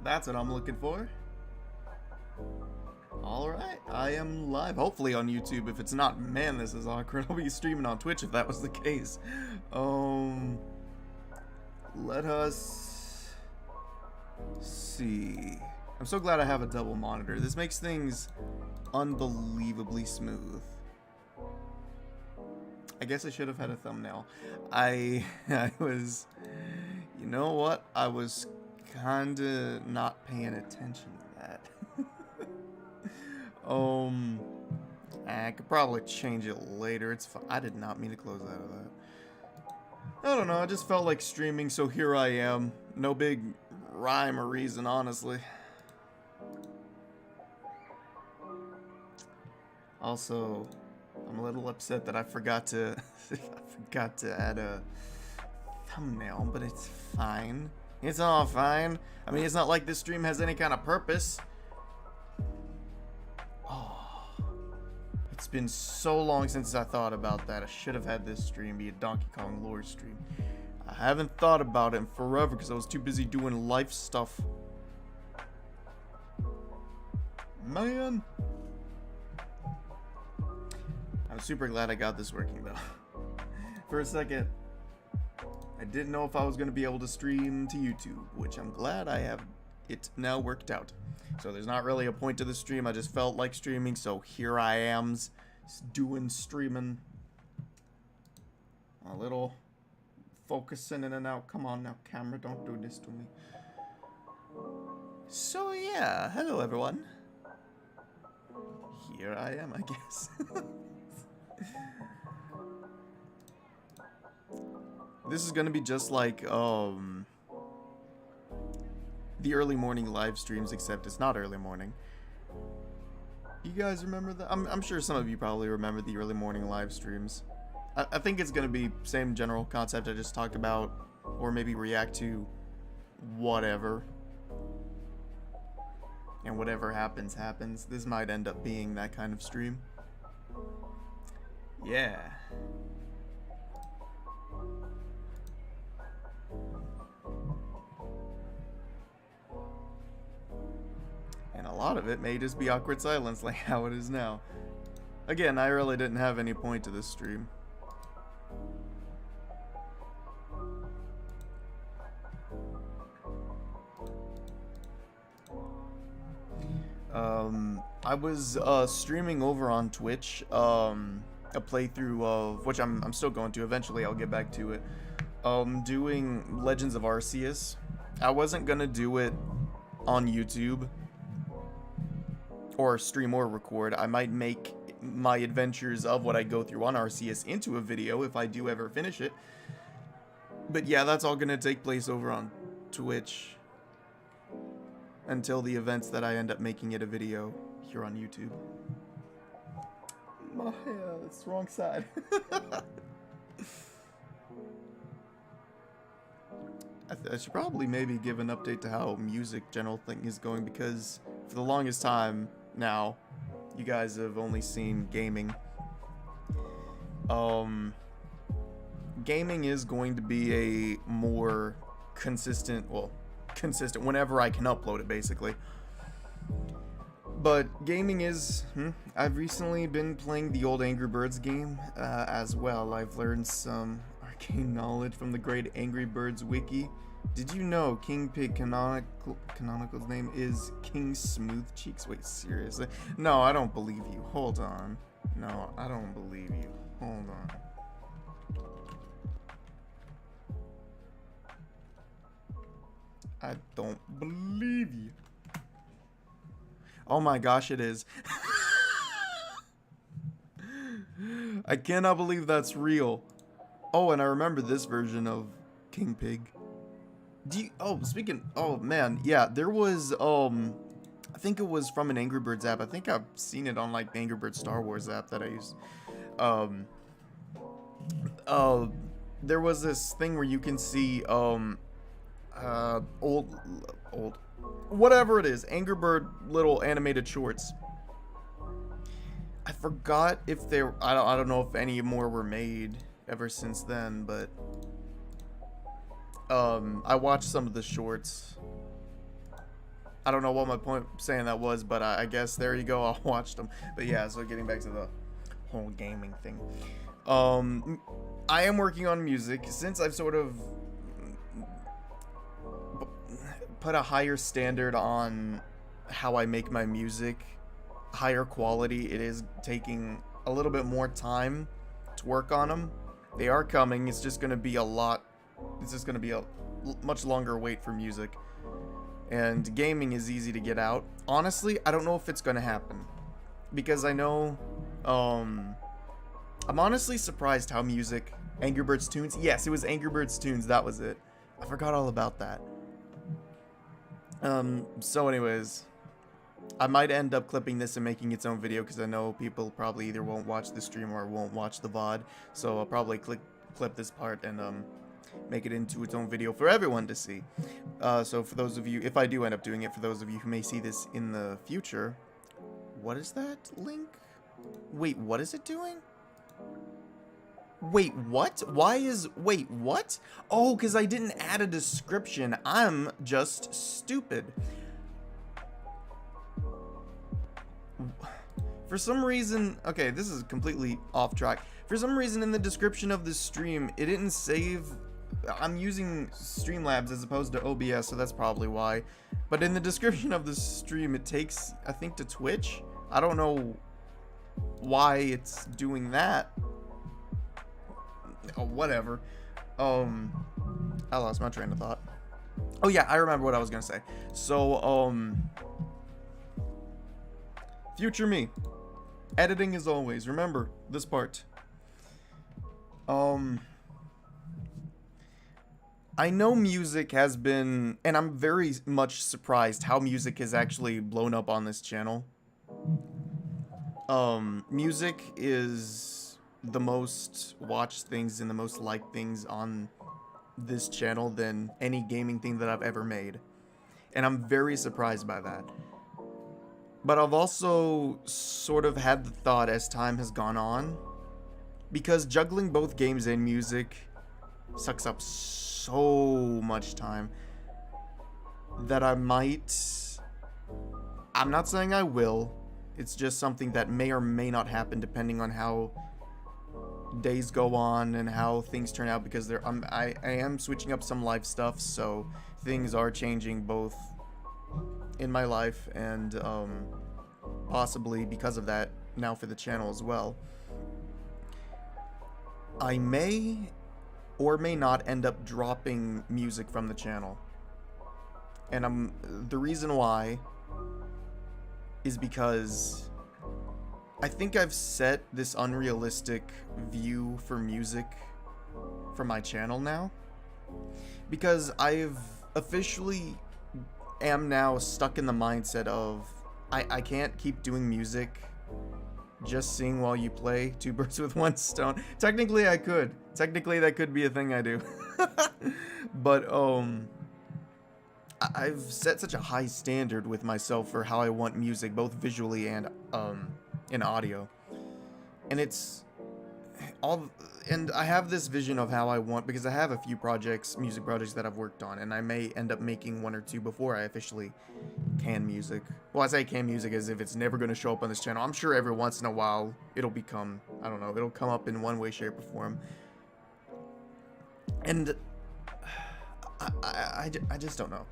That's what I'm looking for. Alright, I am live. Hopefully on YouTube. If it's not, man, this is awkward. I'll be streaming on Twitch if that was the case. Let us see. I'm so glad I have a double monitor. This makes things unbelievably smooth. I guess I should have had a thumbnail. I was, you know what? I was kinda not paying attention to that. I could probably change it later. It's fine. I did not mean to close out of that. I don't know. I just felt like streaming, so here I am. No big rhyme or reason, honestly. Also, I'm a little upset that I forgot to add a thumbnail, but it's fine. It's all fine. I mean, it's not like this stream has any kind of purpose. Oh, it's been so long since I thought about that. I should have had this stream be a Donkey Kong lore stream. I haven't thought about it in forever because I was too busy doing life stuff. Man. I'm super glad I got this working though. For a second, I didn't know if I was going to be able to stream to YouTube, which I'm glad I have it now worked out. So there's not really a point to the stream, I just felt like streaming, so here I am doing streaming. A little focusing in and out. Come on now, camera, don't do this to me. So yeah, hello everyone. Here I am, I guess. This is gonna be just like the early morning live streams, except it's not early morning. You guys remember that? I'm sure some of you probably remember the early morning live streams. I think it's gonna be same general concept I just talked about, or maybe react to whatever. And whatever happens, happens. This might end up being that kind of stream. Yeah. And a lot of it may just be awkward silence like how it is now. Again, I really didn't have any point to this stream. I was streaming over on Twitch, a playthrough of, which I'm still going to, eventually I'll get back to it, doing Legends of Arceus. I wasn't gonna do it on YouTube, or stream or record. I might make my adventures of what I go through on Arceus into a video if I do ever finish it. But yeah, that's all gonna take place over on Twitch until the events that I end up making it a video here on YouTube. My hair, it's the wrong side. I should probably maybe give an update to how music general thing is going, because for the longest time now, you guys have only seen gaming. Gaming is going to be a more consistent, well, consistent whenever I can upload it, basically. But gaming is, I've recently been playing the old Angry Birds game as well. I've learned some arcane knowledge from the great Angry Birds wiki. Did you know King Pig Canonical's name is King Smooth Cheeks? Wait, seriously? No, I don't believe you. Hold on. No, I don't believe you. Hold on. I don't believe you. Oh my gosh, it is. I cannot believe that's real. Oh, and I remember this version of King Pig. Oh man, yeah, there was, I think it was from an Angry Birds app. I think I've seen it on like the Angry Birds Star Wars app that I use. There was this thing where you can see, old, whatever it is, Angry Bird little animated shorts. I forgot if there, I don't know if any more were made ever since then, but I watched some of the shorts I don't know what my point saying that was, but I guess there you go. I watched them. But yeah, so getting back to the whole gaming thing. I am working on music since I've sort of put a higher standard on how I make my music, higher quality. It is taking a little bit more time to work on them. They are coming. It's just going to be a lot. It's just going to be a much longer wait for music. And gaming is easy to get out. Honestly, I don't know if it's going to happen. Because I know, I'm honestly surprised how music, Angry Birds Tunes, yes, it was Angry Birds Tunes, that was it. I forgot all about that. So anyways, I might end up clipping this and making its own video because I know people probably either won't watch the stream or won't watch the VOD. So I'll probably clip this part and make it into its own video for everyone to see. So for those of you, if I do end up doing it, for those of you who may see this in the future, what is that link? Wait, what is it doing? Wait, what? Wait, what? Oh, because I didn't add a description. I'm just stupid. For some reason, okay, this is completely off track. For some reason in the description of this stream, it didn't save. I'm using Streamlabs as opposed to OBS, so that's probably why. But in the description of the stream, it takes, I think, to Twitch. I don't know why it's doing that. Oh, whatever. I lost my train of thought. Oh yeah, I remember what I was gonna say. So, future me. Editing as always. Remember this part. I know music has been, and I'm very much surprised how music has actually blown up on this channel. Music is the most watched things and the most liked things on this channel than any gaming thing that I've ever made. And I'm very surprised by that. But I've also sort of had the thought as time has gone on, because juggling both games and music sucks up so much time, that I might, I'm not saying I will, it's just something that may or may not happen depending on how days go on and how things turn out, because I am switching up some life stuff, so things are changing both in my life and possibly because of that now for the channel as well. I may or may not end up dropping music from the channel, and the reason why is because I think I've set this unrealistic view for music for my channel now, because I've officially am now stuck in the mindset of I can't keep doing music just sing while you play, two birds with one stone. Technically I could. Technically that could be a thing I do. But I've set such a high standard with myself for how I want music, both visually and in audio. And it's all, and I have this vision of how I want, because I have a few projects, music projects that I've worked on, and I may end up making one or two before I officially can music. Well, I say can music as if it's never going to show up on this channel. I'm sure every once in a while it'll become, I don't know, it'll come up in one way, shape, or form. And I just don't know.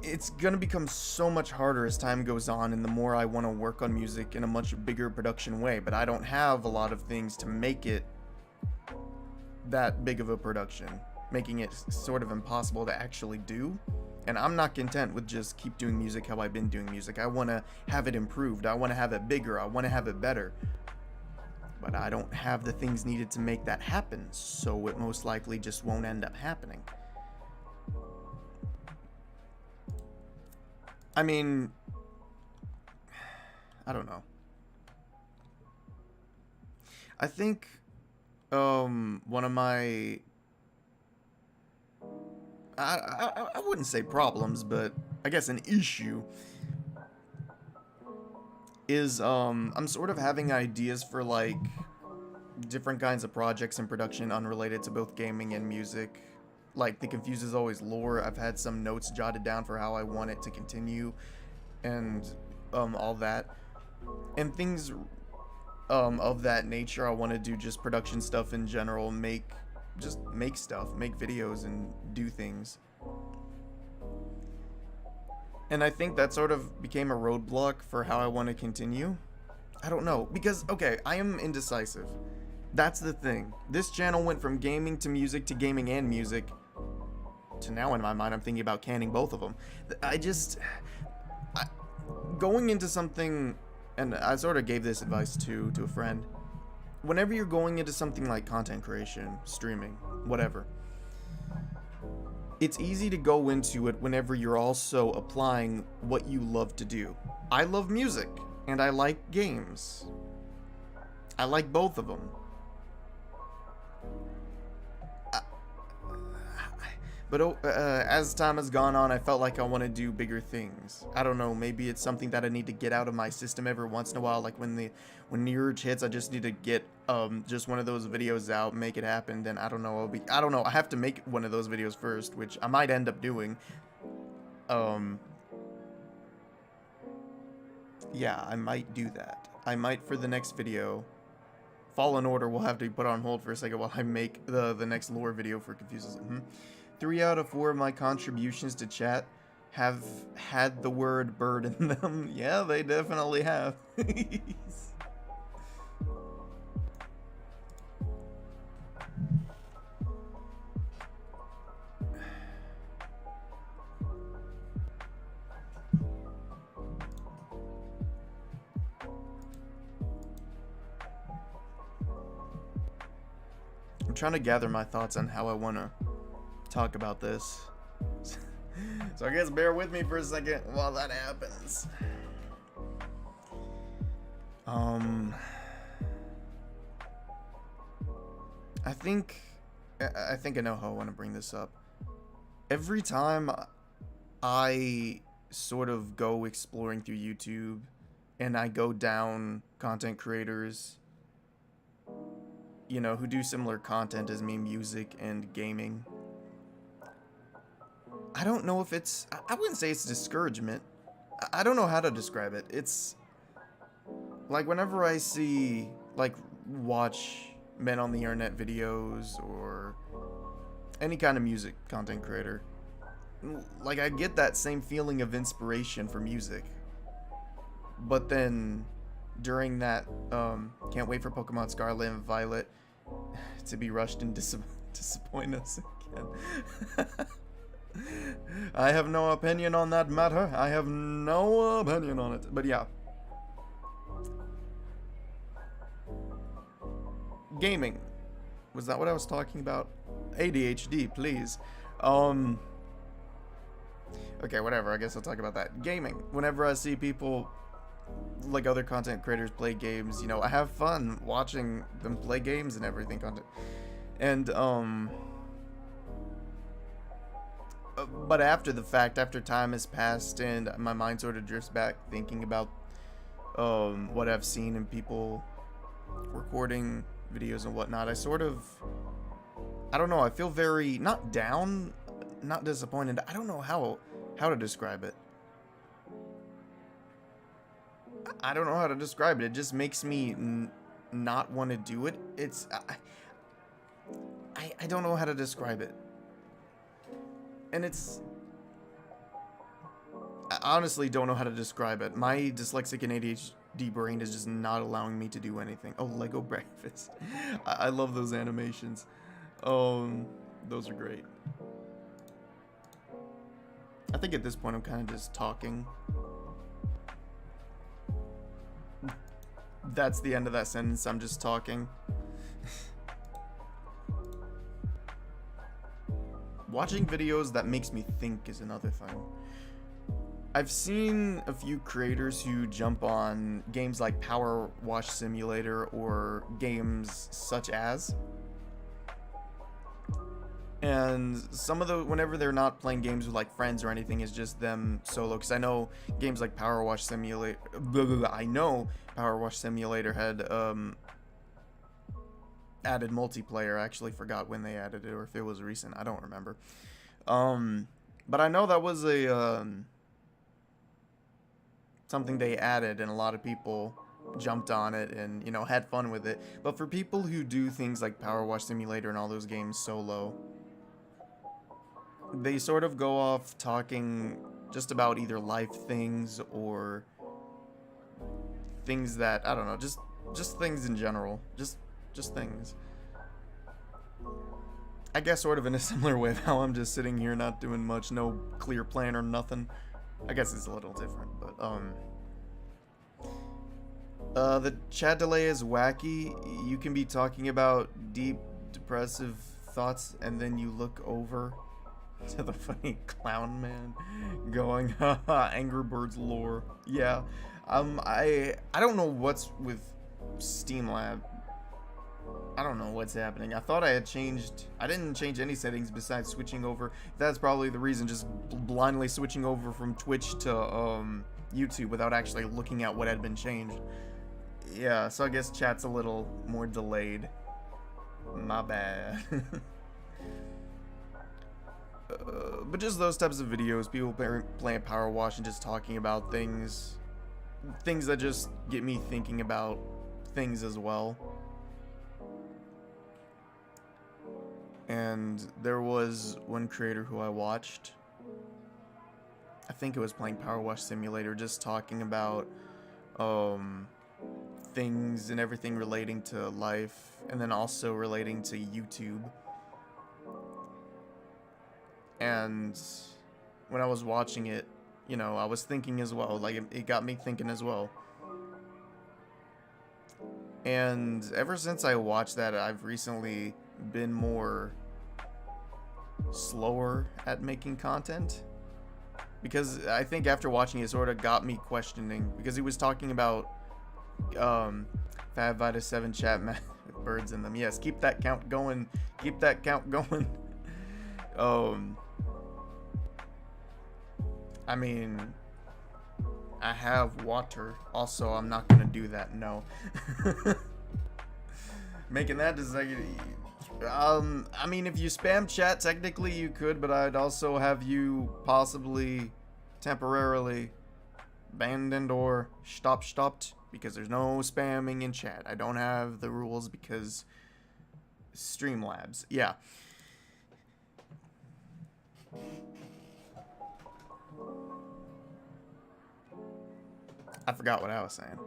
It's gonna become so much harder as time goes on, and the more I want to work on music in a much bigger production way, but I don't have a lot of things to make it that big of a production, making it sort of impossible to actually do. And I'm not content with just keep doing music how I've been doing music. I want to have it improved. I want to have it bigger. I want to have it better. But I don't have the things needed to make that happen, so it most likely just won't end up happening. I mean, I don't know. I think one of my I wouldn't say problems, but I guess an issue is I'm sort of having ideas for like different kinds of projects in production unrelated to both gaming and music, like the Confused is Always lore. I've had some notes jotted down for how I want it to continue, and all that, and things of that nature. I want to do just production stuff in general, make stuff, make videos and do things. And I think that sort of became a roadblock for how I want to continue. I don't know, because, okay, I am indecisive. That's the thing. This channel went from gaming to music to gaming and music to now in my mind I'm thinking about canning both of them. Going into something, and I sort of gave this advice to a friend. Whenever you're going into something like content creation, streaming, whatever, it's easy to go into it whenever you're also applying what you love to do. I love music, and I like games. I like both of them. But as time has gone on, I felt like I want to do bigger things. I don't know, maybe it's something that I need to get out of my system every once in a while. Like when the urge hits, I just need to get just one of those videos out, make it happen. Then I don't know, I have to make one of those videos first, which I might end up doing. Yeah, I might do that. I might, for the next video. Fallen Order will have to be put on hold for a second while I make the next lore video for Confuses. 3 out of 4 of my contributions to chat have had the word bird in them. Yeah, they definitely have. I'm trying to gather my thoughts on how I want to talk about this. So I guess bear with me for a second while that happens. I think I know how I want to bring this up. Every time I sort of go exploring through YouTube and I go down content creators, you know, who do similar content as me, music and gaming, I don't know if it's, I wouldn't say it's discouragement. I don't know how to describe it. It's like whenever I see, like, watch men on the internet videos or any kind of music content creator, like, I get that same feeling of inspiration for music. But then during that, can't wait for Pokemon Scarlet and Violet to be rushed and disappoint us again. I have no opinion on that matter. I have no opinion on it. But yeah. Gaming. Was that what I was talking about? ADHD, please. Okay, whatever. I guess I'll talk about that. Gaming. Whenever I see people, like other content creators, play games, you know, I have fun watching them play games and everything. And, but after the fact, after time has passed and my mind sort of drifts back thinking about what I've seen in people recording videos and whatnot, I sort of, I don't know, I feel very, not down, not disappointed, I don't know how to describe it. I don't know how to describe it. It just makes me not want to do it. It's, I don't know how to describe it. And it's, I honestly don't know how to describe it. My dyslexic and ADHD brain is just not allowing me to do anything. Oh, Lego breakfast. I love those animations. Those are great. I think at this point I'm kind of just talking. That's the end of that sentence. I'm just talking. Watching videos that makes me think is another thing. I've seen a few creators who jump on games like Power Wash Simulator or games such as, and some of the, whenever they're not playing games with like friends or anything, it's just them solo. Because I know games like Power Wash Simulator, I know Power Wash Simulator had added multiplayer. I actually forgot when they added it or if it was recent. I don't remember. But I know that was a something they added, and a lot of people jumped on it and, you know, had fun with it. But for people who do things like Power Wash Simulator and all those games solo, they sort of go off talking just about either life things or things that, I don't know, just things in general. Just things. I guess sort of in a similar way of how I'm just sitting here not doing much, no clear plan or nothing. I guess it's a little different, but the chat delay is wacky. You can be talking about deep, depressive thoughts, and then you look over to the funny clown man going, haha, Angry Birds lore. Yeah. I don't know what's with Steamlab. I don't know what's happening. I thought I had changed. I didn't change any settings besides switching over. That's probably the reason, just blindly switching over from Twitch to YouTube without actually looking at what had been changed. Yeah, so I guess chat's a little more delayed. My bad. But just those types of videos, people playing Power Wash and just talking about things that just get me thinking about things as well. And there was one creator who I watched, I think it was playing Power Wash Simulator, just talking about things and everything relating to life, and then also relating to YouTube. And when I was watching it, you know, I was thinking as well, like it got me thinking as well. And ever since I watched that, I've recently been more slower at making content, because I think after watching it sort of got me questioning, because he was talking about Fab Vita 7 chat with birds in them. Yes, keep that count going. Keep that count going. I mean, I have water. Also, I'm not gonna do that. No. Making that just like, I mean, if you spam chat, technically you could, but I'd also have you possibly temporarily abandoned or stopped, because there's no spamming in chat. I don't have the rules because Streamlabs. Yeah. I forgot what I was saying.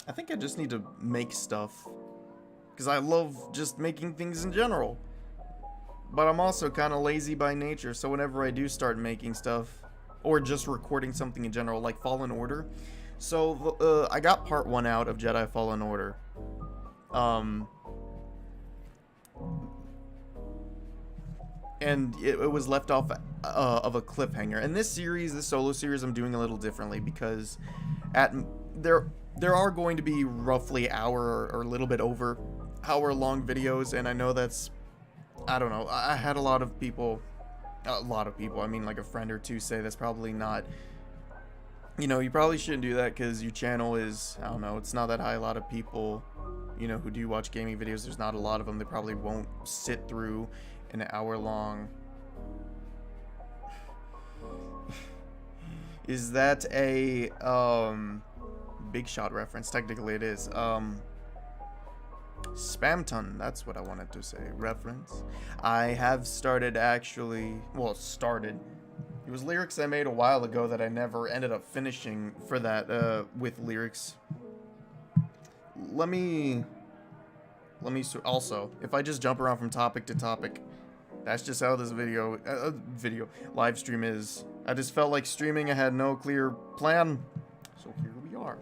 I think I just need to make stuff, because I love just making things in general. But I'm also kind of lazy by nature, so whenever I do start making stuff, or just recording something in general, like Fallen Order. So, I got part 1 out of Jedi Fallen Order. And it was left off of a cliffhanger. And this series, this solo series, I'm doing a little differently, because there are going to be roughly hour or a little bit over hour long videos, and I know that's, I don't know, I had a lot of people, I mean like a friend or two, say that's probably not, you know, you probably shouldn't do that because your channel is, I don't know, it's not that high. A lot of people, you know, who do watch gaming videos, there's not a lot of them. They probably won't sit through an hour long. Is that a Big Shot reference? Technically it is. Spamton, that's what I wanted to say. Reference. I have started actually, well, started. It was lyrics I made a while ago that I never ended up finishing for that, with lyrics. Let me also, if I just jump around from topic to topic, that's just how this live stream is. I just felt like streaming. I had no clear plan, so here we are.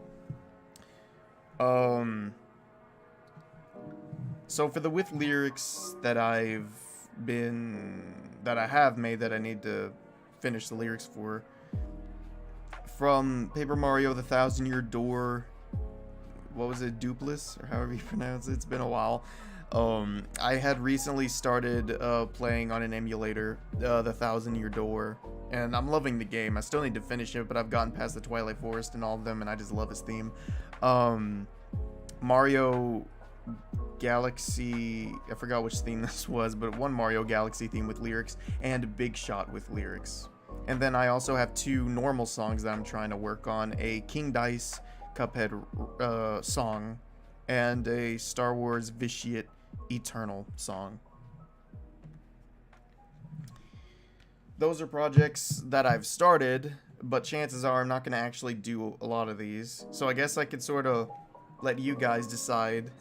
So for the with lyrics that I have made that I need to finish the lyrics for, from Paper Mario: The Thousand Year Door, what was it, Dupless, or however you pronounce it, it's been a while, I had recently started playing on an emulator, the Thousand Year Door, and I'm loving the game. I still need to finish it, but I've gotten past the Twilight Forest and all of them, and I just love his theme. Mario Galaxy, I forgot which theme this was, but one Mario Galaxy theme with lyrics and Big Shot with lyrics. And then I also have 2 normal songs that I'm trying to work on, a King Dice Cuphead song and a Star Wars Vitiate Eternal song. Those are projects that I've started, but chances are I'm not going to actually do a lot of these. So I guess I could sort of let you guys decide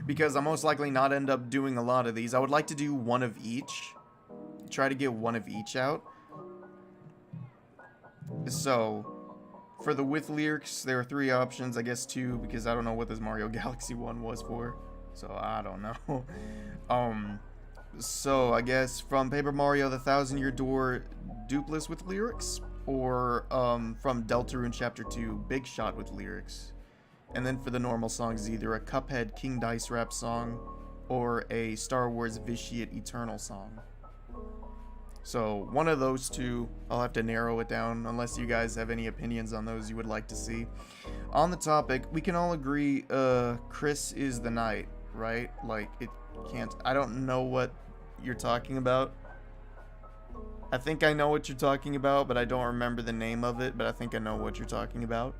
because I'll most likely not end up doing a lot of these. I would like to do one of each. Try to get one of each out. So, for the with lyrics, there are 3 options. I guess 2 because I don't know what this Mario Galaxy one was for. So, I don't know. So, I guess from Paper Mario The Thousand Year Door, Dupless with lyrics. Or from Deltarune Chapter 2, Big Shot with lyrics. And then for the normal songs, either a Cuphead King Dice rap song or a Star Wars Vitiate Eternal song. So one of those 2, I'll have to narrow it down unless you guys have any opinions on those you would like to see. On the topic, we can all agree Chris is the knight, right? Like, it can't... I don't know what you're talking about. I think I know what you're talking about, but I don't remember the name of it, but I think I know what you're talking about.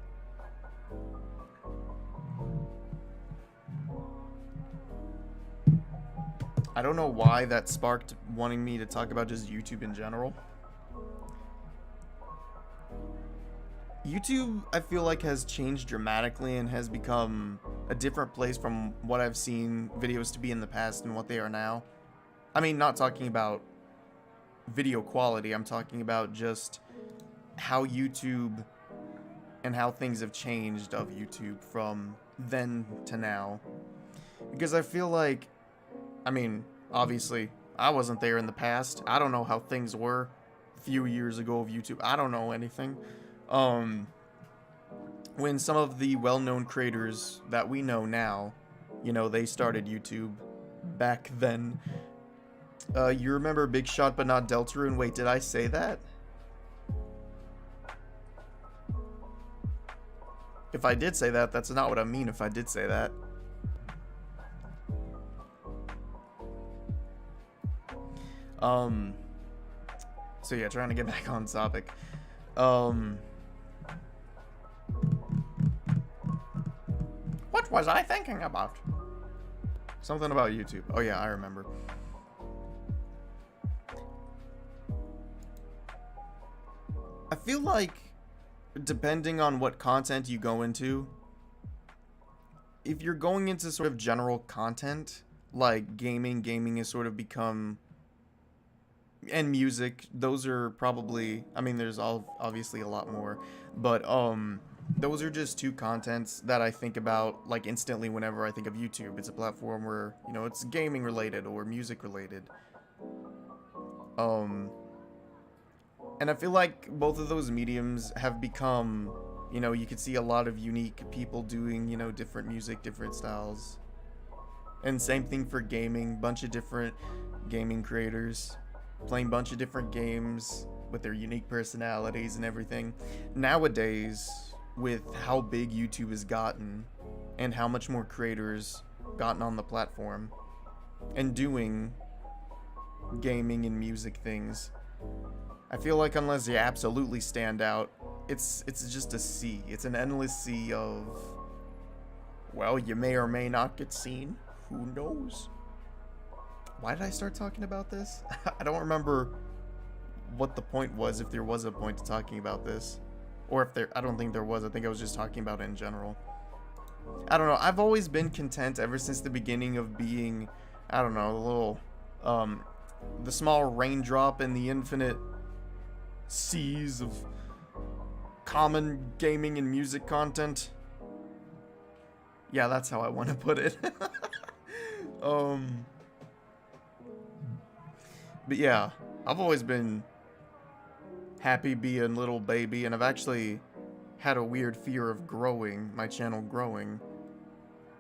I don't know why that sparked wanting me to talk about just YouTube in general. YouTube, I feel like, has changed dramatically and has become a different place from what I've seen videos to be in the past and what they are now. I mean, not talking about video quality, I'm talking about just how YouTube and how things have changed of YouTube from then to now. Because I feel like, I mean, obviously, I wasn't there in the past. I don't know how things were a few years ago of YouTube. I don't know anything. When some of the well-known creators that we know now, you know, they started YouTube back then. You remember Big Shot but not Deltarune? Wait, did I say that? If I did say that, that's not what I mean if I did say that. So yeah, trying to get back on topic. What was I thinking about? Something about YouTube. Oh yeah, I remember. I feel like, depending on what content you go into, if you're going into sort of general content, like gaming has sort of become... and music, those are probably, I mean, there's obviously a lot more, but those are just 2 contents that I think about like instantly whenever I think of YouTube. It's a platform where, you know, it's gaming related or music related. And I feel like both of those mediums have become, you know, you could see a lot of unique people doing, you know, different music, different styles. And same thing for gaming, bunch of different gaming creators playing a bunch of different games with their unique personalities and everything. Nowadays, with how big YouTube has gotten and how much more creators gotten on the platform and doing gaming and music things, I feel like unless you absolutely stand out, it's just a sea. It's an endless sea of, well, you may or may not get seen. Who knows? Why did I start talking about this? I don't remember what the point was, if there was a point to talking about this. Or if there... I don't think there was. I think I was just talking about it in general. I don't know. I've always been content ever since the beginning of being... I don't know, the little... the small raindrop in the infinite seas of common gaming and music content. Yeah, that's how I want to put it. But yeah, I've always been happy being little baby, and I've actually had a weird fear of growing, my channel growing.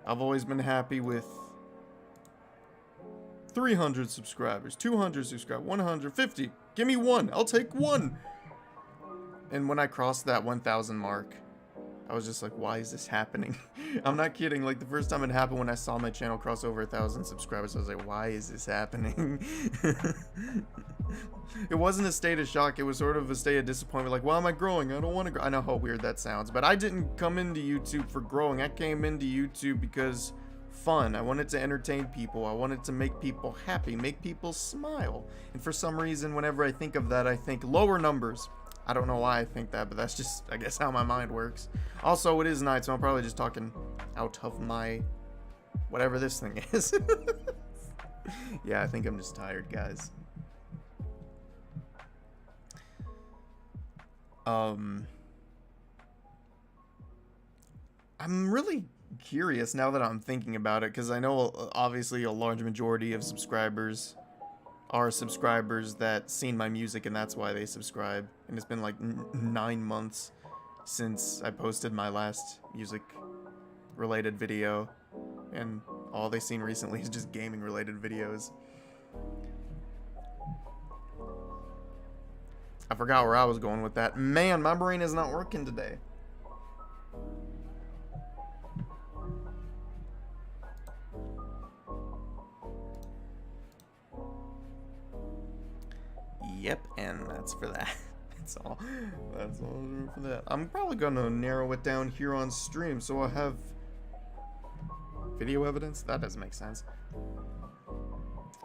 I've always been happy with 300 subscribers, 200 subscribers, 150. Give me one. I'll take one. And when I crossed that 1,000 mark, I was just like, why is this happening? I'm not kidding. Like, the first time it happened when I saw my channel cross over 1,000 subscribers, I was like, why is this happening? It wasn't a state of shock. It was sort of a state of disappointment. Like, why am I growing? I don't want to grow. I know how weird that sounds, but I didn't come into YouTube for growing. I came into YouTube because fun. I wanted to entertain people. I wanted to make people happy, make people smile. And for some reason, whenever I think of that, I think lower numbers. I don't know why I think that, but that's just, I guess, how my mind works. Also, it is night, so I'm probably just talking out of my whatever this thing is. Yeah, I think I'm just tired, guys. I'm really curious now that I'm thinking about it, because I know obviously a large majority of subscribers are subscribers that seen my music and that's why they subscribe. And it's been like 9 months since I posted my last music related video, and all they've seen recently is just gaming related videos. I forgot where I was going with that. Man, my brain is not working today. Yep, and that's for that. That's all. That's all for that. I'm probably gonna narrow it down here on stream so I have video evidence. That doesn't make sense.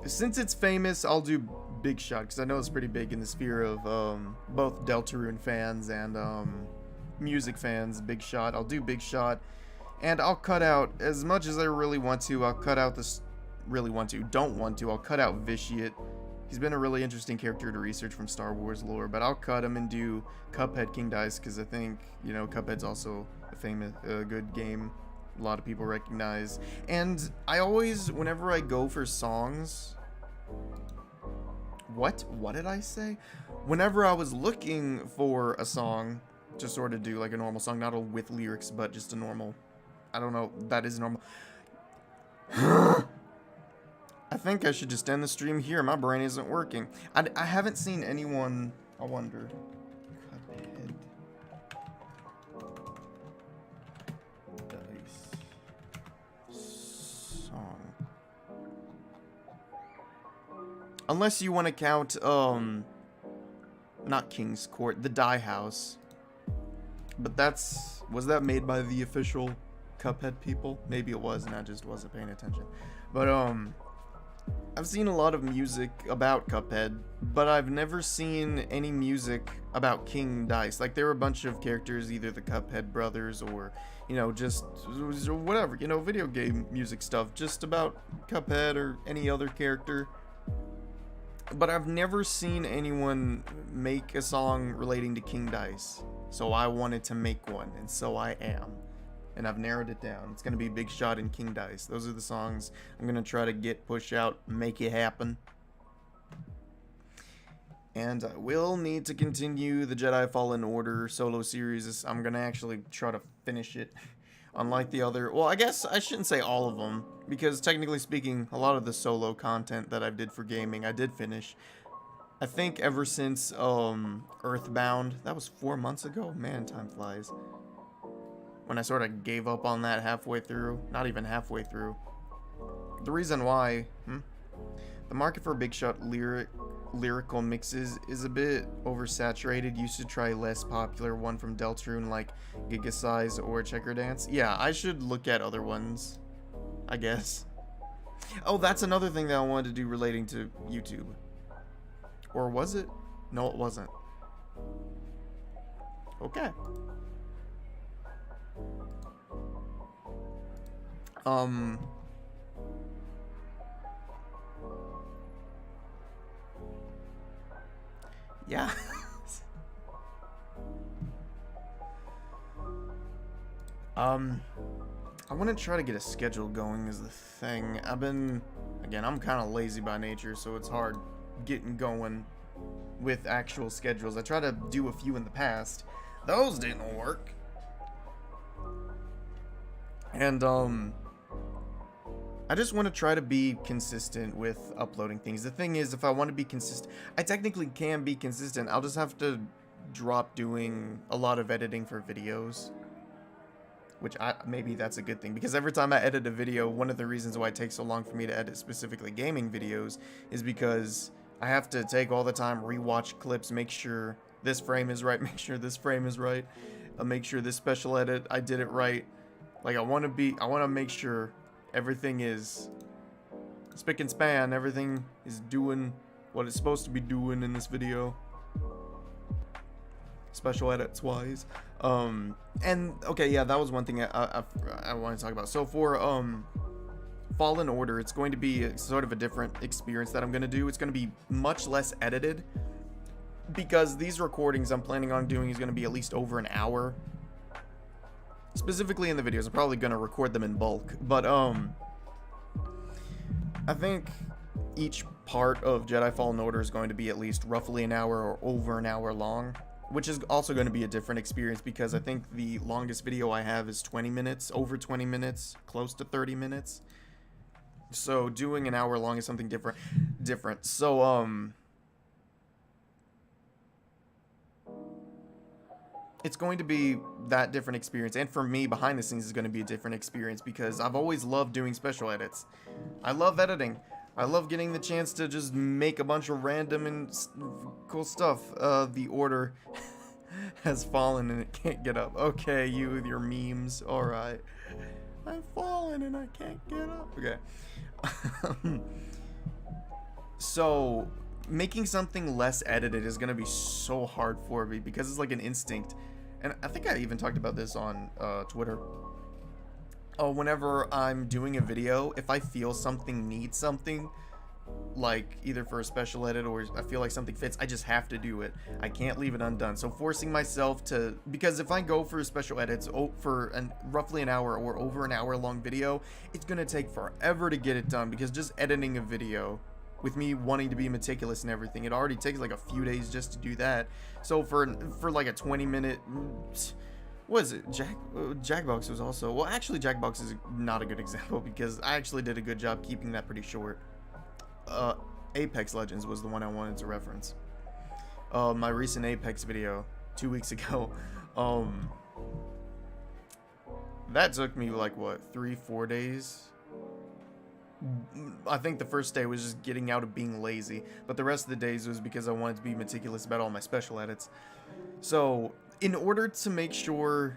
Since it's famous, I'll do Big Shot, because I know it's pretty big in the sphere of both Deltarune fans and music fans. Big Shot. I'll do Big Shot, and I'll cut out, as much as I really want to, I'll cut out this, don't want to, I'll cut out Vitiate. He's been a really interesting character to research from Star Wars lore, but I'll cut him and do Cuphead King Dice, because I think, you know, Cuphead's also a famous, good game a lot of people recognize. And I always, whenever I go for songs... What did I say? Whenever I was looking for a song to sort of do like a normal song, not a with lyrics, but just a normal... I don't know, that is normal. I think I should just end the stream here. My brain isn't working. I haven't seen anyone... I wonder... Unless you want to count, not King's Court, the Die House. But that's, was that made by the official Cuphead people? Maybe it was and I just wasn't paying attention. But, I've seen a lot of music about Cuphead, but I've never seen any music about King Dice. Like, there were a bunch of characters, either the Cuphead brothers or, you know, just whatever, you know, video game music stuff, just about Cuphead or any other character. But I've never seen anyone make a song relating to King Dice. So I wanted to make one, and so I am. And I've narrowed it down. It's going to be Big Shot and King Dice. Those are the songs I'm going to try to push out, make it happen. And I will need to continue the Jedi Fallen Order solo series. I'm going to actually try to finish it. Unlike the other... Well, I guess I shouldn't say all of them, because technically speaking, a lot of the solo content that I did for gaming, I did finish. I think ever since Earthbound, that was 4 months ago. Man, time flies. When I sort of gave up on that halfway through. Not even halfway through. The reason why... The market for Big Shot lyrical mixes is a bit oversaturated. You should try less popular one from Deltarune like Gigasize or Checker Dance. Yeah, I should look at other ones, I guess. Oh, that's another thing that I wanted to do relating to YouTube. Or was it? No, it wasn't. Okay. Yeah. I want to try to get a schedule going is the thing. Again, I'm kind of lazy by nature, so it's hard getting going with actual schedules. I tried to do a few in the past. Those didn't work. And, I just want to try to be consistent with uploading things. The thing is, if I want to be consistent, I technically can be consistent. I'll just have to drop doing a lot of editing for videos. Which maybe that's a good thing, because every time I edit a video, one of the reasons why it takes so long for me to edit specifically gaming videos is because I have to take all the time, rewatch clips, make sure this frame is right, make sure this frame is right, make sure this special edit, I did it right. Like, I want to make sure everything is spick and span, everything is doing what it's supposed to be doing in this video. Special edits wise. And okay, yeah, that was one thing I want to talk about. So for Fallen Order, it's going to be sort of a different experience that I'm going to do. It's going to be much less edited, because these recordings I'm planning on doing is going to be at least over an hour. Specifically in the videos, I'm probably going to record them in bulk, but I think each part of Jedi Fallen Order is going to be at least roughly an hour or over an hour long. Which is also going to be a different experience, because I think the longest video I have is 20 minutes, over 20 minutes, close to 30 minutes. So doing an hour long is something different. So, it's going to be that different experience. And for me, behind the scenes is going to be a different experience, because I've always loved doing special edits. I love editing. I love getting the chance to just make a bunch of random and cool stuff. The Order has fallen and it can't get up. Okay, you with your memes. Alright. I've fallen and I can't get up. Okay. So, making something less edited is going to be so hard for me, because it's like an instinct. And I think I even talked about this on Twitter. Whenever I'm doing a video, if I feel something needs something, like either for a special edit or I feel like something fits, I just have to do it. I can't leave it undone. So forcing myself to, because if I go for special edits for roughly an hour or over an hour long video, it's gonna take forever to get it done, because just editing a video, with me wanting to be meticulous and everything, it already takes like a few days just to do that. So for like a 20-minute, what is it? Jackbox was also... Well, actually, Jackbox is not a good example, because I actually did a good job keeping that pretty short. Apex Legends was the one I wanted to reference. My recent Apex video 2 weeks ago. That took me like, what, 3-4 days? I think the first day was just getting out of being lazy, but the rest of the days was because I wanted to be meticulous about all my special edits. So, in order to make sure,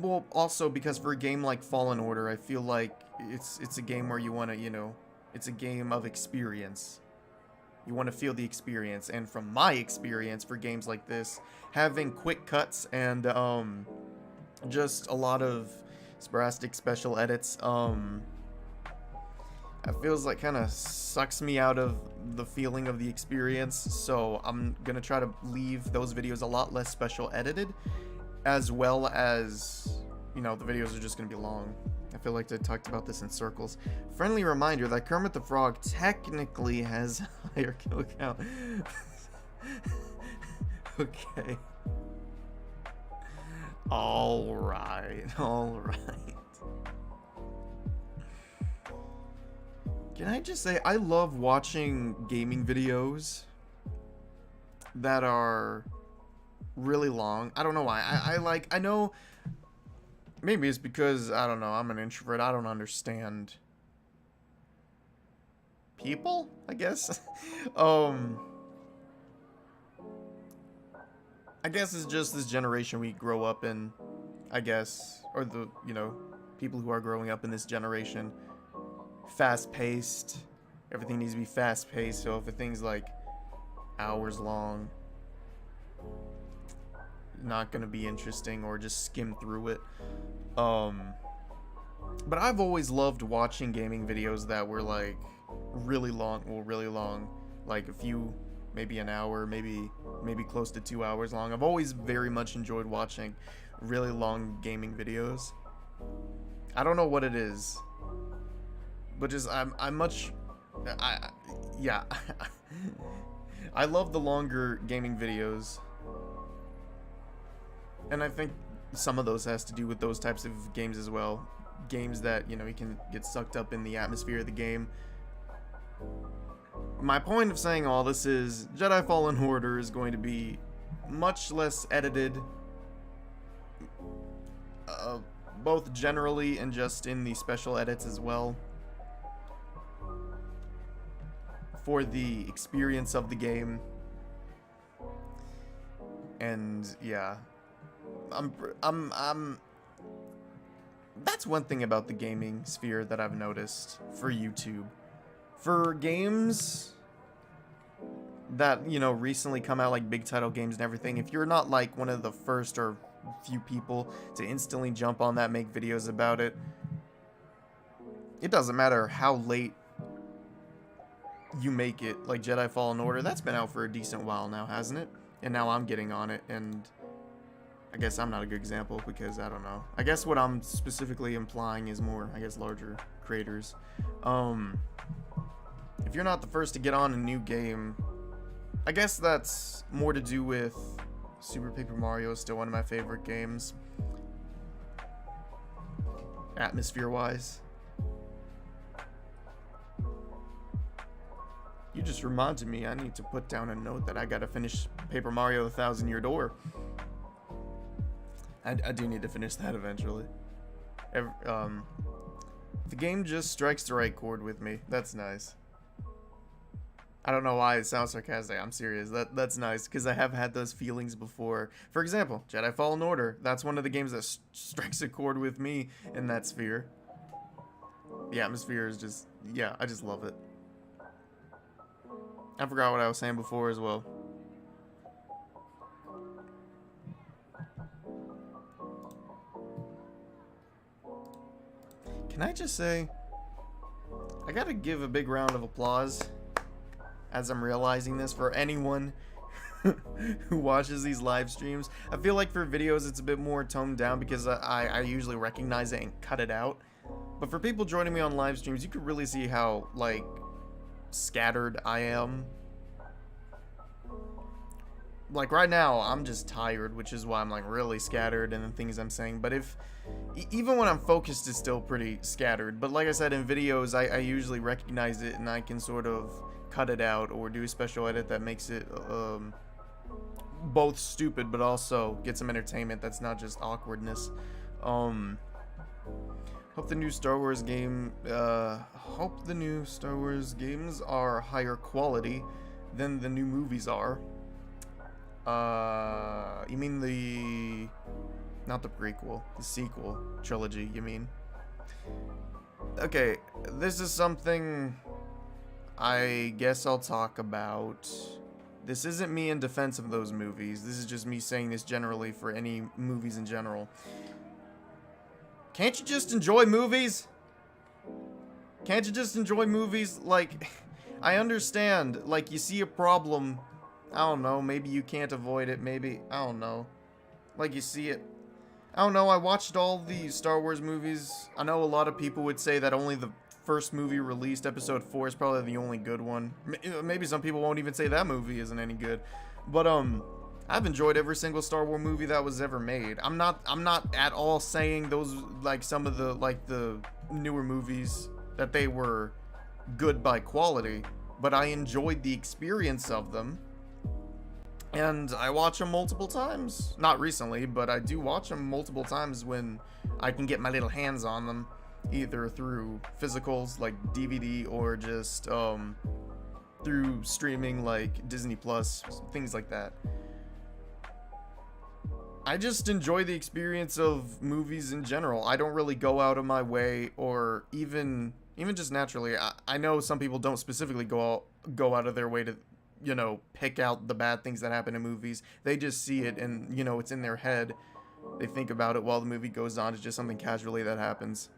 well, also because for a game like Fallen Order, I feel like it's a game where you want to, you know, it's a game of experience. You want to feel the experience, and from my experience for games like this, having quick cuts and just a lot of sporadic special edits, it feels like kind of sucks me out of the feeling of the experience. So I'm gonna try to leave those videos a lot less special edited, as well as, you know, the videos are just gonna be long. I feel like I talked about this in circles. Friendly reminder that Kermit the Frog technically has a higher kill count. Okay. Alright. Can I just say, I love watching gaming videos that are really long. I don't know why. I know, maybe it's because, I don't know, I'm an introvert. I don't understand people, I guess. I guess it's just this generation we grow up in, I guess. Or the, you know, people who are growing up in this generation. Fast-paced. Everything needs to be fast-paced, so if a thing's like hours long, not gonna be interesting, or just skim through it. But I've always loved watching gaming videos that were like really long, like a few, maybe an hour, maybe close to 2 hours long. I've always very much enjoyed watching really long gaming videos. I don't know what it is, but just yeah. I love the longer gaming videos, and I think some of those has to do with those types of games as well. games that, you know, you can get sucked up in the atmosphere of the game. My point of saying all this is Jedi Fallen Order is going to be much less edited, both generally and just in the special edits as well, for the experience of the game. And yeah, that's one thing about the gaming sphere that I've noticed for YouTube. For games that, you know, recently come out, like big title games and everything, if you're not like one of the first or few people to instantly jump on that, make videos about it, it doesn't matter how late you make it. Like Jedi Fallen Order, that's been out for a decent while now, hasn't it? And now I'm getting on it, and I guess I'm not a good example because I don't know. I guess what I'm specifically implying is more, I guess, larger creators. If you're not the first to get on a new game, I guess that's more to do with Super Paper Mario is still one of my favorite games, atmosphere-wise. You just reminded me I need to put down a note that I gotta finish Paper Mario: The Thousand Year Door. I do need to finish that eventually. The game just strikes the right chord with me. That's nice. I don't know why it sounds sarcastic. I'm serious. That's nice because I have had those feelings before. For example, Jedi Fallen Order. That's one of the games that strikes a chord with me in that sphere. The atmosphere is just, yeah, I just love it. I forgot what I was saying before as well. Can I just say, I gotta give a big round of applause as I'm realizing this for anyone who watches these live streams. I feel like for videos it's a bit more toned down because I usually recognize it and cut it out. But for people joining me on live streams, you can really see how, like, scattered I am. Like right now I'm just tired, which is why I'm like really scattered in the things I'm saying. But if even when I'm focused, it's still pretty scattered. But like I said, in videos I usually recognize it and I can sort of cut it out or do a special edit that makes it both stupid but also get some entertainment that's not just awkwardness. Hope the new Star Wars game hope the new Star Wars games are higher quality than the new movies are. You mean the, not the prequel, the sequel trilogy, you mean? Okay, this is something I guess I'll talk about. This isn't me in defense of those movies. This is just me saying this generally for any movies in general. Can't you just enjoy movies? Can't you just enjoy movies? Like, I understand, like, you see a problem, I don't know, maybe you can't avoid it, maybe, I don't know. Like, you see it. I don't know, I watched all the Star Wars movies. I know a lot of people would say that only the first movie released, Episode 4, is probably the only good one. Maybe some people won't even say that movie isn't any good. But, I've enjoyed every single Star Wars movie that was ever made. I'm not at all saying those, like, some of the, like, the newer movies, that they were good by quality. But I enjoyed the experience of them. And I watch them multiple times. Not recently, but I do watch them multiple times when I can get my little hands on them. Either through physicals, like DVD, or just through streaming, like Disney Plus, things like that. I just enjoy the experience of movies in general. I don't really go out of my way, or even just naturally. I know some people don't specifically go out of their way to, you know, pick out the bad things that happen in movies. They just see it and, you know, it's in their head. They think about it while the movie goes on. It's just something casually that happens.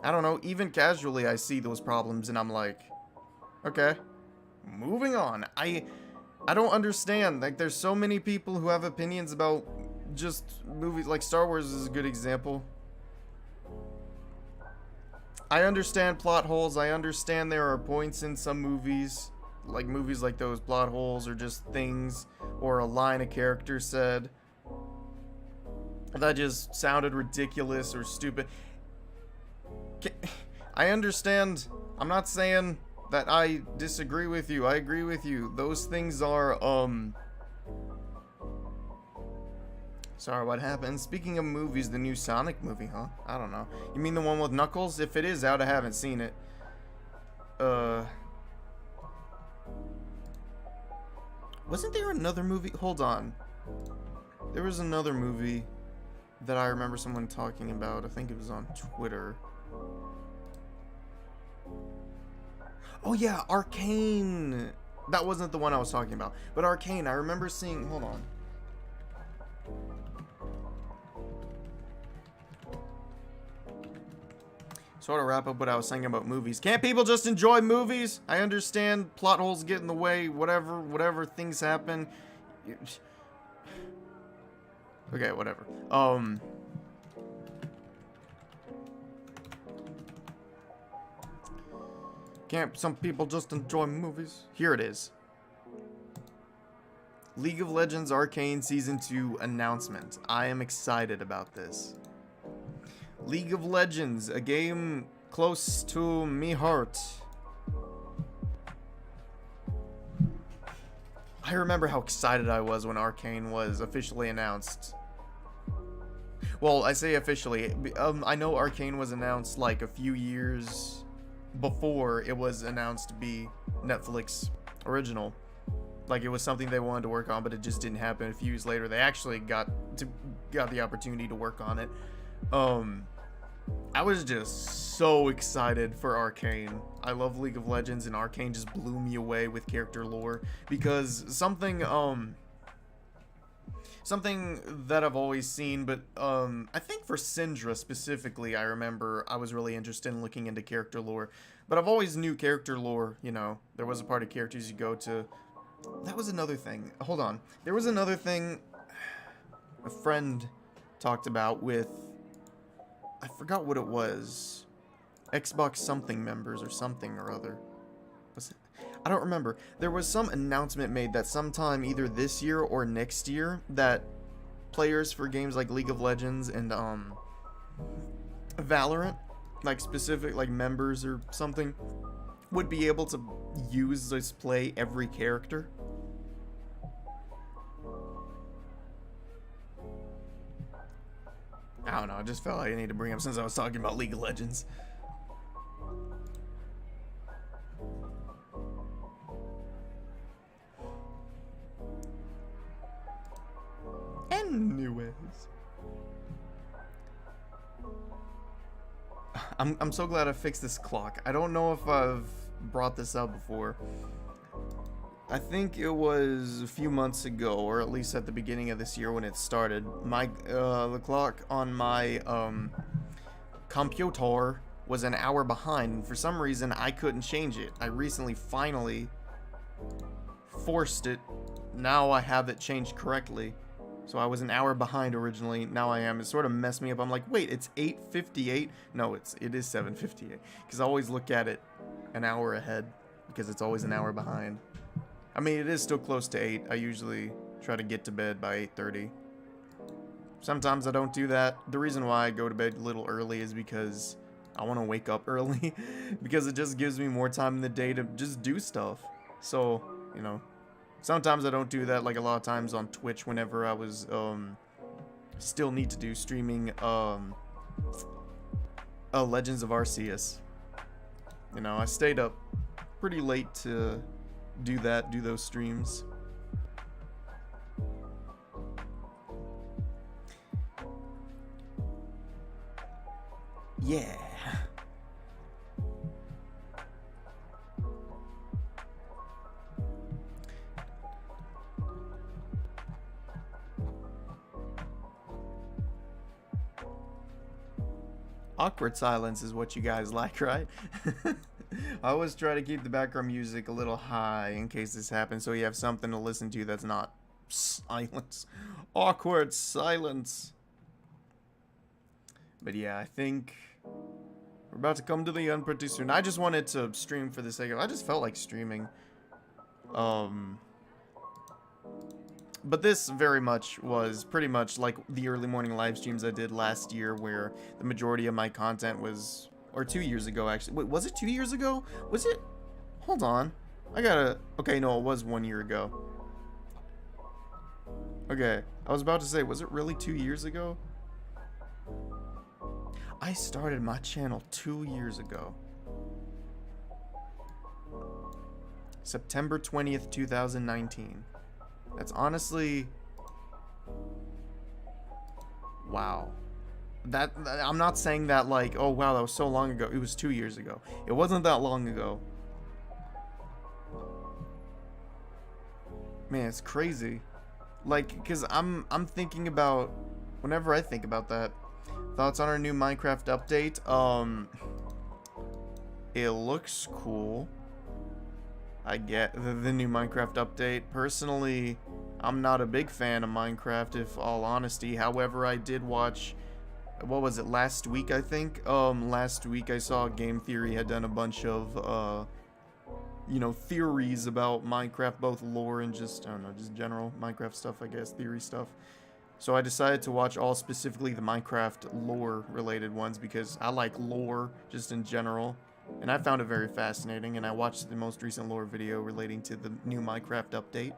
I don't know, even casually I see those problems and I'm like, okay, moving on. I don't understand. Like, there's so many people who have opinions about just movies. Like, Star Wars is a good example. I understand plot holes. I understand there are points in some movies like those, plot holes, or just things, or a line a character said that just sounded ridiculous or stupid. I understand. I'm not saying that I disagree with you. I agree with you. Those things are, Sorry, what happened? Speaking of movies, the new Sonic movie, huh? I don't know. You mean the one with Knuckles? If it is out, I haven't seen it. Wasn't there another movie? Hold on. There was another movie that I remember someone talking about. I think it was on Twitter. Oh yeah, Arcane. That wasn't the one I was talking about. But Arcane, I remember seeing... Hold on. Sort of wrap up what I was saying about movies. Can't people just enjoy movies? I understand plot holes get in the way, whatever things happen. Okay, whatever. Can't some people just enjoy movies? Here it is. League of Legends Arcane Season 2 announcement. I am excited about this. League of Legends, a game close to me heart. I remember how excited I was when Arcane was officially announced. Well, I say officially. I know Arcane was announced like a few years before it was announced to be Netflix original. Like it was something they wanted to work on, but it just didn't happen. A few years later, they actually got the opportunity to work on it. I was just so excited for Arcane. I love League of Legends, and Arcane just blew me away with character lore because something that I've always seen, but I think for Syndra specifically, I remember I was really interested in looking into character lore. But I've always knew character lore, you know, there was a part of characters you go to. That was another thing. Hold on. There was another thing a friend talked about with, I forgot what it was. Xbox something members or something or other. Was it? I don't remember. There was some announcement made that sometime either this year or next year that players for games like League of Legends and Valorant, like specific like members or something, would be able to use this play every character. I don't know, I just felt like I need to bring up since I was talking about League of Legends. Anyways. I'm so glad I fixed this clock. I don't know if I've brought this up before. I think it was a few months ago, or at least at the beginning of this year when it started. The clock on my computer was an hour behind, and for some reason I couldn't change it. I recently finally forced it. Now I have it changed correctly. So I was an hour behind originally. Now I am. It sort of messed me up. I'm like, wait, it's 8:58? No, it is 7:58. Because I always look at it an hour ahead because it's always an hour behind. I mean, it is still close to 8. I usually try to get to bed by 8:30. Sometimes I don't do that. The reason why I go to bed a little early is because I want to wake up early. Because it just gives me more time in the day to just do stuff. So, you know, sometimes I don't do that, like a lot of times on Twitch whenever I was, still need to do streaming, Legends of Arceus. You know, I stayed up pretty late to do those streams. Yeah. Awkward silence is what you guys like, right? I always try to keep the background music a little high in case this happens, so you have something to listen to that's not silence. Awkward silence. But yeah, I think we're about to come to the end pretty soon. I just wanted to stream for the sake of, I just felt like streaming. But this very much was pretty much like the early morning live streams I did last year, where the majority of my content was Or 2 years ago, actually. Wait, was it 2 years ago? Was it? Hold on. I gotta... Okay, no, it was 1 year ago. Okay, I was about to say, was it really 2 years ago? I started my channel 2 years ago. September 20th, 2019. That's honestly... Wow. That I'm not saying that like, oh wow, that was so long ago. It was 2 years ago. It wasn't that long ago. Man, it's crazy. Like, cause I'm thinking about, whenever I think about that, thoughts on our new Minecraft update. It looks cool. I get the new Minecraft update. Personally, I'm not a big fan of Minecraft, if all honesty. However, I did watch, what was it, last week, I think? Last week I saw Game Theory had done a bunch of, you know, theories about Minecraft, both lore and just, I don't know, just general Minecraft stuff, I guess, theory stuff. So I decided to watch all specifically the Minecraft lore related ones because I like lore just in general. And I found it very fascinating, and I watched the most recent lore video relating to the new Minecraft update.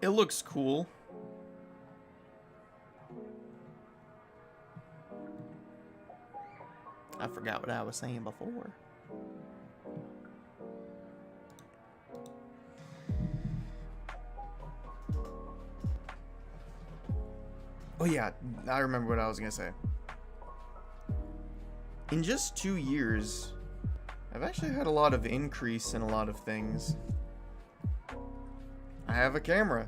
It looks cool. I forgot what I was saying before. Oh yeah, I remember what I was gonna say. In just 2 years, I've actually had a lot of increase in a lot of things. I have a camera.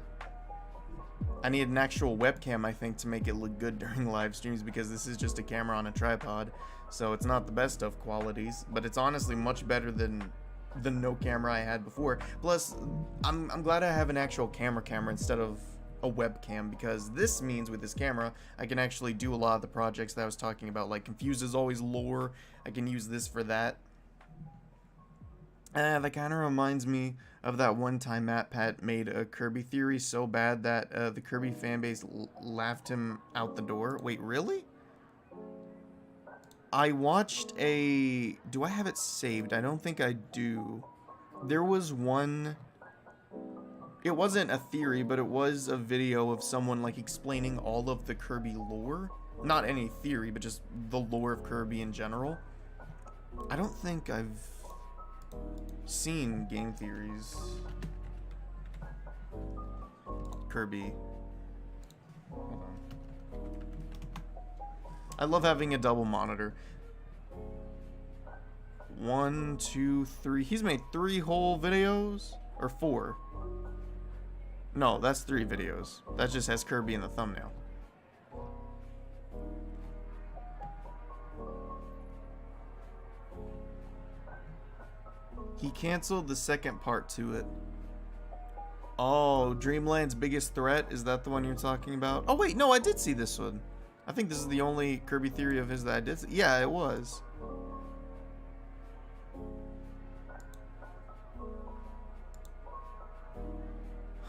I need an actual webcam, I think, to make it look good during live streams, because this is just a camera on a tripod, so it's not the best of qualities, but it's honestly much better than the no camera I had before. Plus, I'm glad I have an actual camera instead of a webcam, because this means with this camera I can actually do a lot of the projects that I was talking about, like Confused is Always lore. I can use this for that. That kind of reminds me of that one time MatPat made a Kirby theory so bad that the Kirby fanbase laughed him out the door. Wait, really? I watched a... Do I have it saved? I don't think I do. There was one... It wasn't a theory, but it was a video of someone like explaining all of the Kirby lore. Not any theory, but just the lore of Kirby in general. I don't think I've seen Game Theory's Kirby. Hold on. I love having a double monitor. 1, 2, 3. He's made 3 whole videos? Or 4? No, that's 3 videos. That just has Kirby in the thumbnail. He canceled the second part to it. Oh, Dreamland's Biggest Threat? Is that the one you're talking about? Oh wait, no, I did see this one. I think this is the only Kirby theory of his that I did see. Yeah, it was.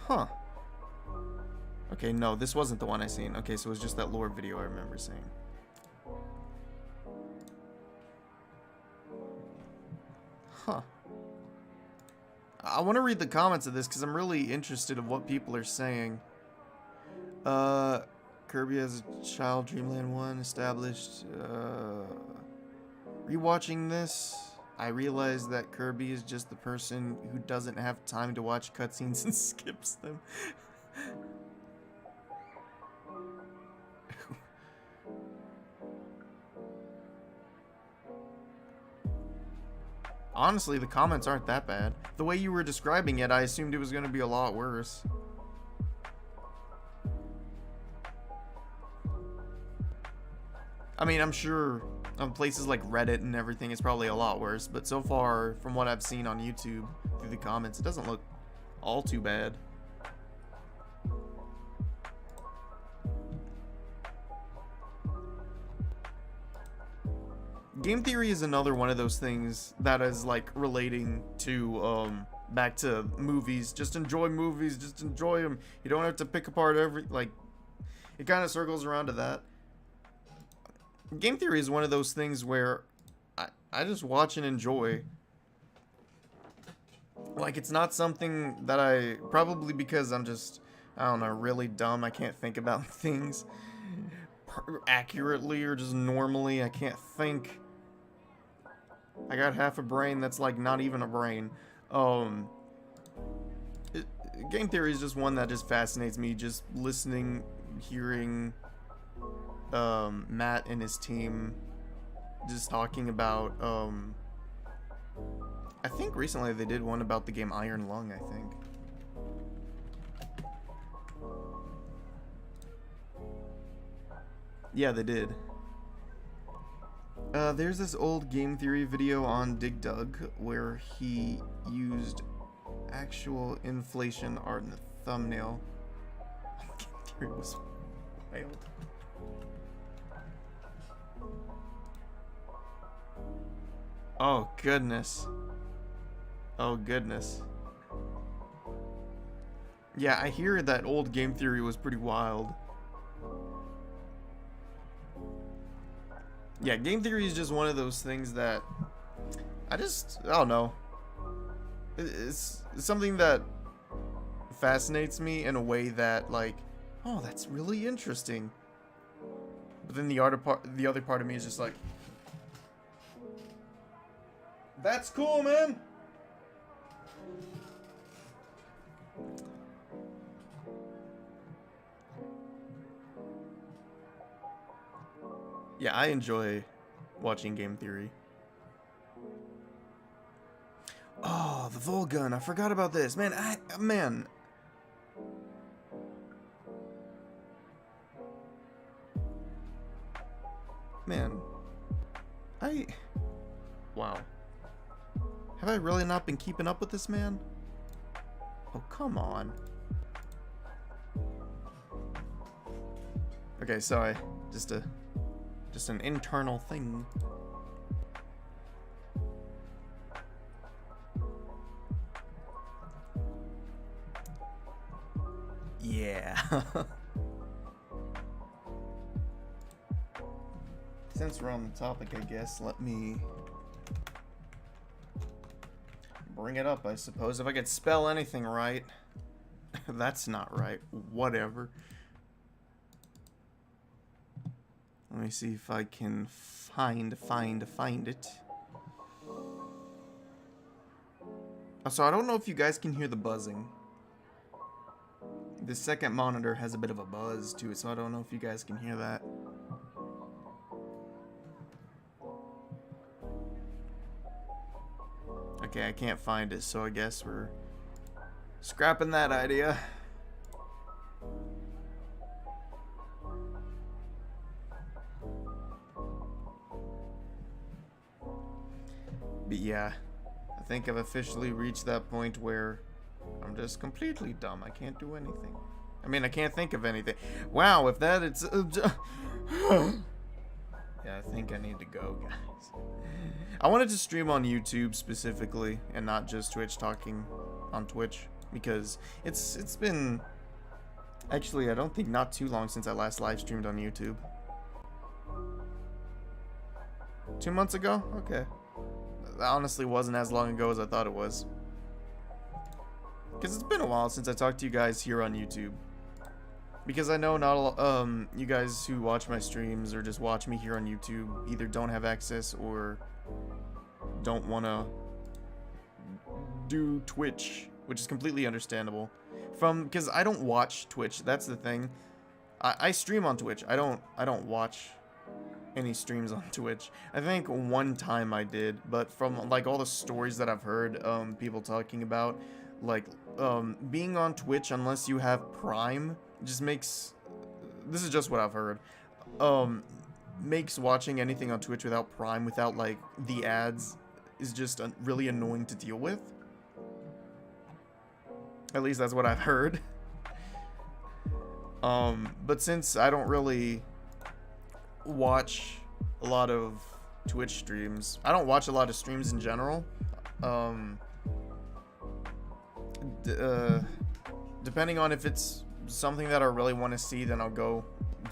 Huh. Okay, no, this wasn't the one I seen. Okay, so it was just that lore video I remember seeing. Huh. I want to read the comments of this because I'm really interested in what people are saying. Kirby as a child, Dreamland 1 established. Rewatching this, I realized that Kirby is just the person who doesn't have time to watch cutscenes and skips them. Honestly, the comments aren't that bad. The way you were describing it, I assumed it was going to be a lot worse. I mean, I'm sure on places like Reddit and everything, it's probably a lot worse. But so far, from what I've seen on YouTube through the comments, it doesn't look all too bad. Game Theory is another one of those things that is like relating to back to movies. Just enjoy movies, just enjoy them. You don't have to pick apart every, like, it kind of circles around to that. Game theory is one of those things where I just watch and enjoy. Like, it's not something that probably because I'm just, I don't know, really dumb. I can't think about things accurately or just normally. I can't think. I got half a brain that's like not even a brain. Game theory is just one that just fascinates me. Just listening, hearing Matt and his team just talking about I think recently they did one about the game Iron Lung, I think. Yeah, they did. There's this old game theory video on Dig Dug where he used actual inflation art in the thumbnail. Game theory was wild. Oh goodness. Oh goodness. Yeah, I hear that old game theory was pretty wild. Yeah, game theory is just one of those things that I don't know. It's something that fascinates me in a way that, like, oh, that's really interesting. But then the other part of me is just like, that's cool, man. Yeah, I enjoy watching game theory. Oh, the Volgun. I forgot about this. Man, man. Man. Wow. Have I really not been keeping up with this man? Oh, come on. Okay, sorry. Just an internal thing. Yeah. Since we're on the topic, I guess, let me bring it up, I suppose. If I could spell anything right. That's not right. Whatever. Let me see if I can find it. So I don't know if you guys can hear the buzzing. The second monitor has a bit of a buzz to it, so I don't know if you guys can hear that. Okay, I can't find it, so I guess we're scrapping that idea. But yeah, I think I've officially reached that point where I'm just completely dumb. I can't do anything. I mean, I can't think of anything. Wow, if that it's... yeah, I think I need to go, guys. I wanted to stream on YouTube specifically, and not just Twitch, talking on Twitch, because it's been... Actually, I don't think not too long since I last live streamed on YouTube. 2 months ago? Okay. That honestly wasn't as long ago as I thought it was. Because it's been a while since I talked to you guys here on YouTube. Because I know not a you guys who watch my streams or just watch me here on YouTube either don't have access or don't want to do Twitch, which is completely understandable. Because I don't watch Twitch, that's the thing. I stream on Twitch. I don't watch any streams on Twitch. I think one time I did, but from like all the stories that I've heard people talking about, like being on Twitch unless you have Prime just makes, this is just what I've heard, makes watching anything on Twitch without Prime, without like the ads, is just really annoying to deal with. At least that's what I've heard. But since I don't really watch a lot of Twitch streams, I don't watch a lot of streams in general. Depending on if it's something that I really want to see, then I'll go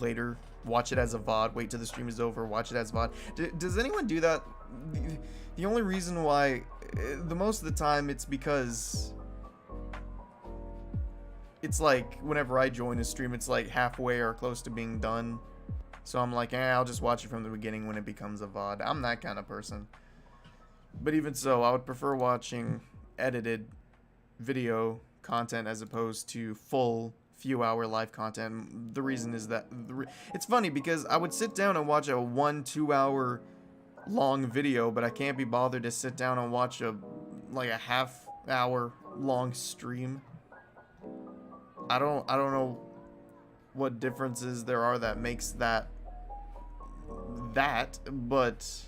later watch it as a VOD, wait till the stream is over, watch it as VOD. Does anyone do that? The only reason why, the most of the time, it's because it's like whenever I join a stream, it's like halfway or close to being done. So I'm like, I'll just watch it from the beginning when it becomes a VOD. I'm that kind of person. But even so, I would prefer watching edited video content as opposed to full few-hour live content. The reason is that it's funny because I would sit down and watch a 1-2 hour long video, but I can't be bothered to sit down and watch a half-hour long stream. I don't know what differences there are that makes that, but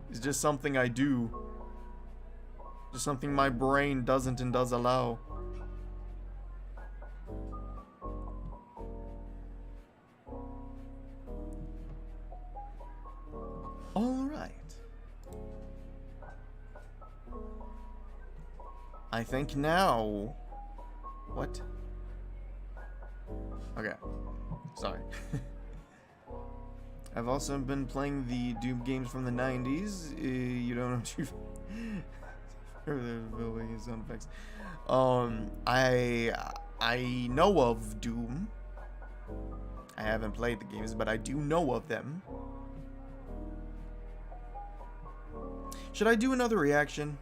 it's just something I do. Just something my brain doesn't and does allow. All right. I think now. What? Okay. Sorry. I've also been playing the Doom games from the 90s. You don't know too. Sound effects. I know of Doom. I haven't played the games, but I do know of them. Should I do another reaction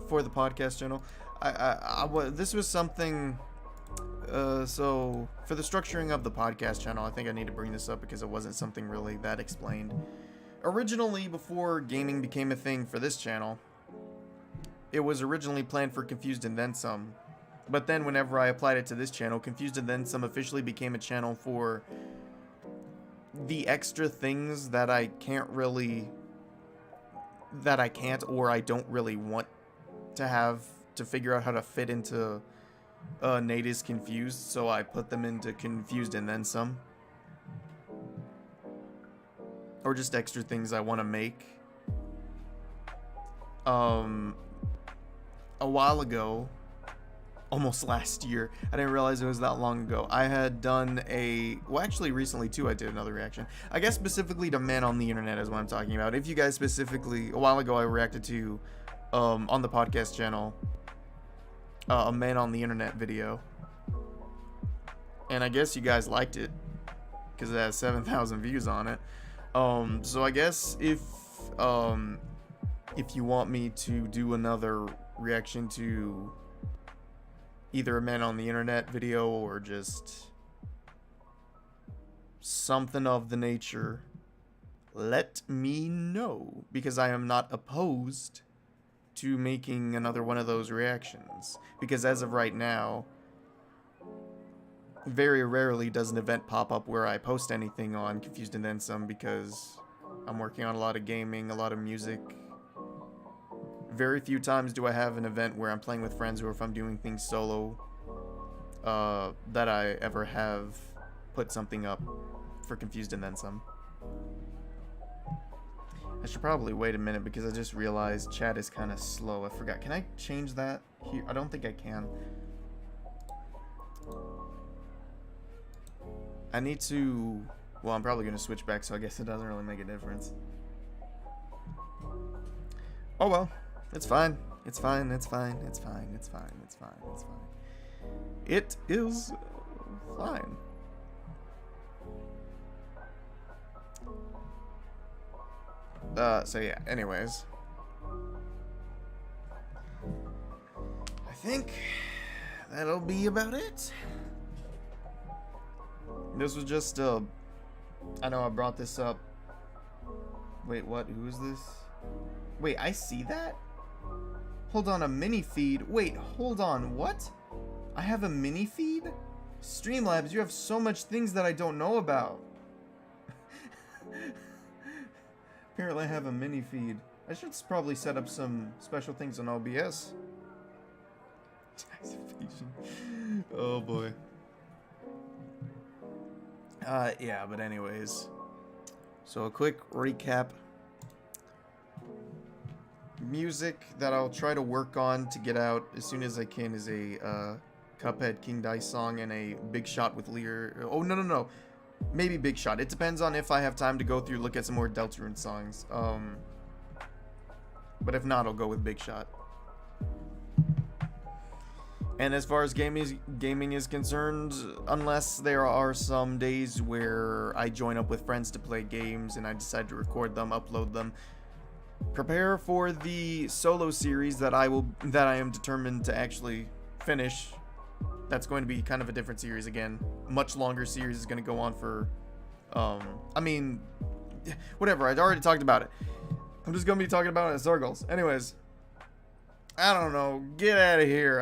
for the podcast channel? This was something. So for the structuring of the podcast channel, I think I need to bring this up because it wasn't something really that explained. Originally, before gaming became a thing for this channel, it was originally planned for Confused and Then Some. But then whenever I applied it to this channel, Confused and Then Some officially became a channel for the extra things that I can't or I don't really want to have to figure out how to fit into Nate is Confused, so I put them into Confused and Then Some. Or just extra things I want to make. A while ago, almost last year, I didn't realize it was that long ago, I had done actually recently too, I did another reaction. I guess specifically to Man on the Internet is what I'm talking about. If you guys specifically, a while ago I reacted to, on the podcast channel, a Man on the Internet video. And I guess you guys liked it, because it has 7,000 views on it. So I guess if you want me to do another reaction to either a Man on the Internet video or just something of the nature, let me know, because I am not opposed to making another one of those reactions, because as of right now, very rarely does an event pop up where I post anything on Confused and Then Some, because I'm working on a lot of gaming, a lot of music. Very few times do I have an event where I'm playing with friends, or if I'm doing things solo, that I ever have put something up for Confused and Then Some. I should probably wait a minute because I just realized chat is kind of slow. I forgot. Can I change that here? I don't think I can. I need to... Well, I'm probably going to switch back, so I guess it doesn't really make a difference. Oh well. It's fine. It's fine. It's fine. It's fine. It's fine. It's fine. It's fine. It is fine. So yeah, anyways. I think that'll be about it. This was just, I know I brought this up. Wait, what? Who is this? Wait, I see that? Hold on, a mini feed. Wait, hold on, what? I have a mini feed? Streamlabs, you have so much things that I don't know about. Apparently I have a mini feed. I should probably set up some special things on OBS. Oh boy. Yeah, but anyways. So a quick recap. Music that I'll try to work on to get out as soon as I can is a Cuphead, King Dice Song, and a Big Shot with Lear. Oh, no. Maybe Big Shot. It depends on if I have time to go through, look at some more Deltarune songs. But if not, I'll go with Big Shot. And as far as gaming is concerned, unless there are some days where I join up with friends to play games and I decide to record them, upload them, prepare for the solo series that I am determined to actually finish. That's going to be kind of a different series again. Much longer series is going to go on for I mean, whatever. I'd already talked about it. I'm just going to be talking about it as Zargles. Anyways, I don't know. Get out of here.